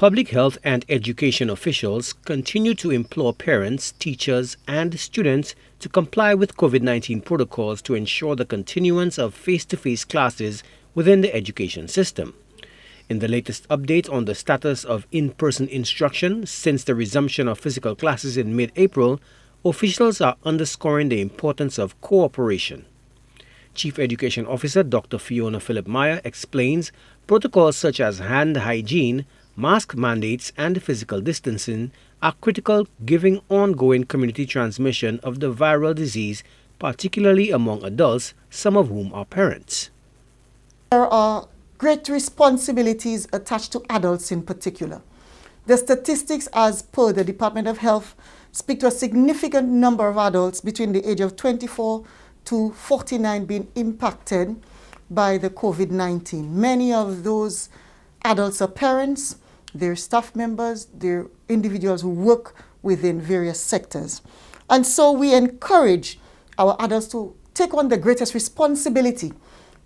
Public health and education officials continue to implore parents, teachers, and students to comply with COVID-19 protocols to ensure the continuance of face-to-face classes within the education system. In the latest update on the status of in-person instruction since the resumption of physical classes in mid-April, officials are underscoring the importance of cooperation. Chief Education Officer Dr. Fiona Philip-Meyer explains protocols such as hand hygiene, mask mandates, and physical distancing are critical given ongoing community transmission of the viral disease, particularly among adults, some of whom are parents. There are great responsibilities attached to adults in particular. The statistics as per the Department of Health speak to a significant number of adults between the age of 24 to 49 being impacted by the COVID-19. Many of those adults are parents, they're staff members, they're individuals who work within various sectors. And so we encourage our adults to take on the greatest responsibility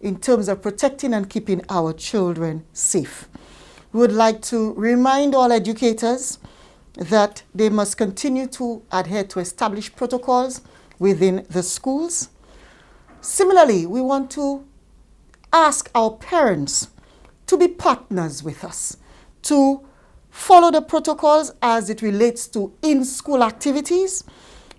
in terms of protecting and keeping our children safe. We would like to remind all educators that they must continue to adhere to established protocols within the schools. Similarly, we want to ask our parents to be partners with us, to follow the protocols as it relates to in-school activities,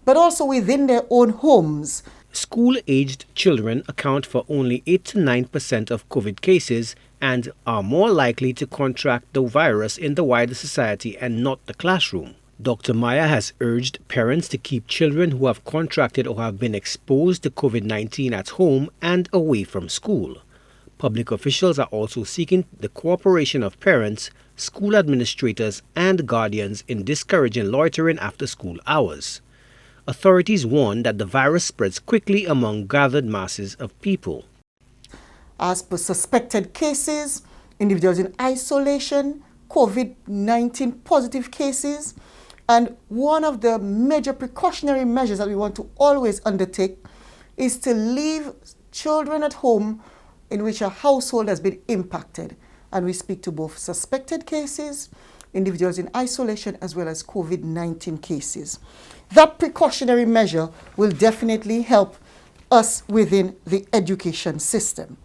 but also within their own homes. School-aged children account for only 8 to 9% of COVID cases and are more likely to contract the virus in the wider society and not the classroom. Dr. Meyer has urged parents to keep children who have contracted or have been exposed to COVID-19 at home and away from school. Public officials are also seeking the cooperation of parents, school administrators, and guardians in discouraging loitering after school hours. Authorities warn that the virus spreads quickly among gathered masses of people. As per suspected cases, individuals in isolation, COVID-19 positive cases, and one of the major precautionary measures that we want to always undertake is to leave children at home in which a household has been impacted. And we speak to both suspected cases, individuals in isolation, as well as COVID-19 cases. That precautionary measure will definitely help us within the education system.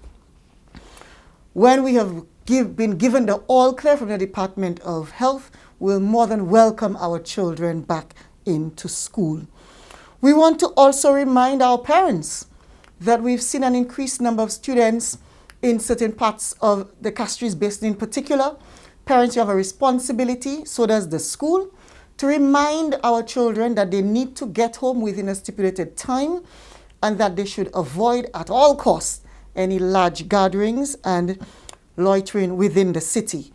When we have been given the all clear from the Department of Health, we'll more than welcome our children back into school. We want to also remind our parents that we've seen an increased number of students in certain parts of the Castries Basin in particular. Parents, you have a responsibility, so does the school, to remind our children that they need to get home within a stipulated time and that they should avoid at all costs any large gatherings and loitering within the city.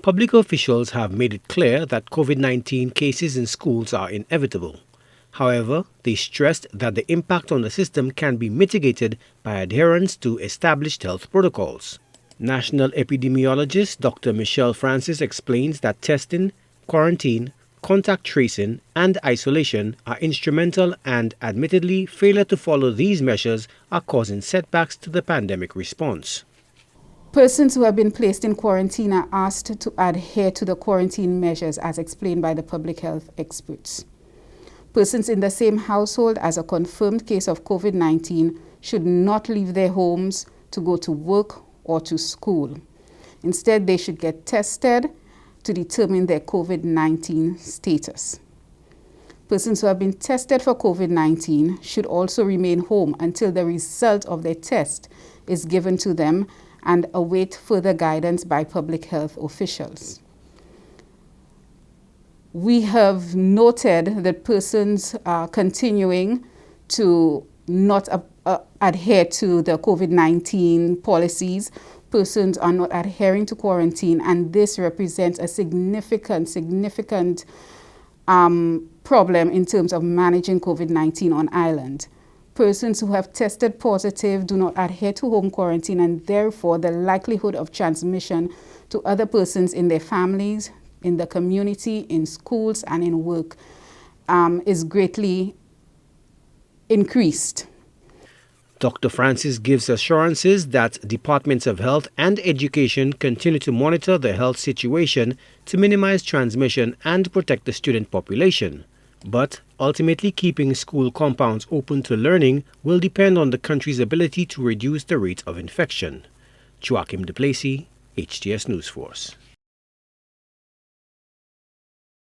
Public officials have made it clear that COVID-19 cases in schools are inevitable. However, they stressed that the impact on the system can be mitigated by adherence to established health protocols. National epidemiologist Dr. Michelle Francis explains that testing, quarantine, contact tracing, and isolation are instrumental, and admittedly, failure to follow these measures are causing setbacks to the pandemic response. Persons who have been placed in quarantine are asked to adhere to the quarantine measures as explained by the public health experts. Persons in the same household as a confirmed case of COVID-19 should not leave their homes to go to work or to school. Instead, they should get tested to determine their COVID-19 status. Persons who have been tested for COVID-19 should also remain home until the result of their test is given to them and await further guidance by public health officials. We have noted that persons are continuing to not adhere to the COVID-19 policies. Persons are not adhering to quarantine, and this represents a significant problem in terms of managing COVID-19 on island. Persons who have tested positive do not adhere to home quarantine, and therefore the likelihood of transmission to other persons in their families, in the community, in schools, and in work is greatly increased. Dr. Francis gives assurances that departments of health and education continue to monitor the health situation to minimize transmission and protect the student population. But ultimately, keeping school compounds open to learning will depend on the country's ability to reduce the rate of infection. Joachim Duplessis, HTS News Force.